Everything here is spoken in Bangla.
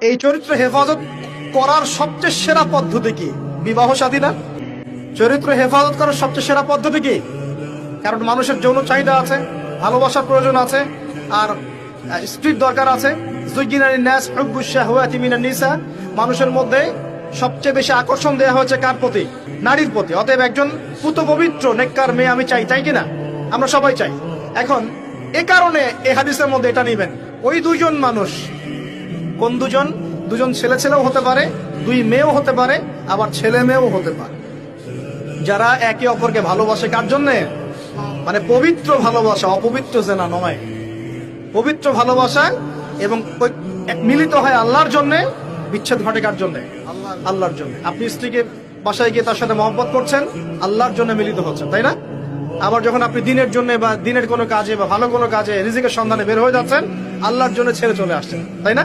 এই চরিত্র হেফাজত করার সবচেয়ে সেরা পদ্ধতি কি? বিবাহ শাদী না? চরিত্র হেফাজত করার সবচেয়ে সেরা পদ্ধতি কি? কারণ মানুষের যৌন চাহিদা আছে, ভালোবাসার প্রয়োজন আছে, আর স্ত্রীর দরকার আছে। মানুষের মধ্যে সবচেয়ে বেশি আকর্ষণ দেওয়া হয়েছে কার প্রতি? নারীর প্রতি। অতএব একজন পুত পবিত্র নেককার মেয়ে আমি চাই, তাই কিনা? আমরা সবাই চাই। এখন এ কারণে এই হাদিসের মধ্যে এটা নিবেন, ওই দুজন মানুষ কোন দুজন? দুজন ছেলে ছেলেও হতে পারে, দুই মেয়েও হতে পারে, আবার ছেলে মেয়েও হতে পারে, যারা একে অপরকে ভালোবাসে। কার জন্যে? মানে পবিত্র ভালোবাসা, অপবিত্র জেনা নয়, পবিত্র ভালোবাসা। এবং মিলিত হয় আল্লাহর জন্য, বিচ্ছেদ ঘটে কার জন্য? আল্লাহর জন্য। আপনি স্ত্রীকে বাসায় গিয়ে তার সাথে মহব্বত করছেন, আল্লাহর জন্য মিলিত হচ্ছেন, তাই না? আবার যখন আপনি দিনের জন্য বা দিনের কোনো কাজে বা ভালো কোনো কাজে রিজিকের সন্ধানে বের হয়ে যাচ্ছেন, আল্লাহর জন্য ছেড়ে চলে আসছেন, তাই না?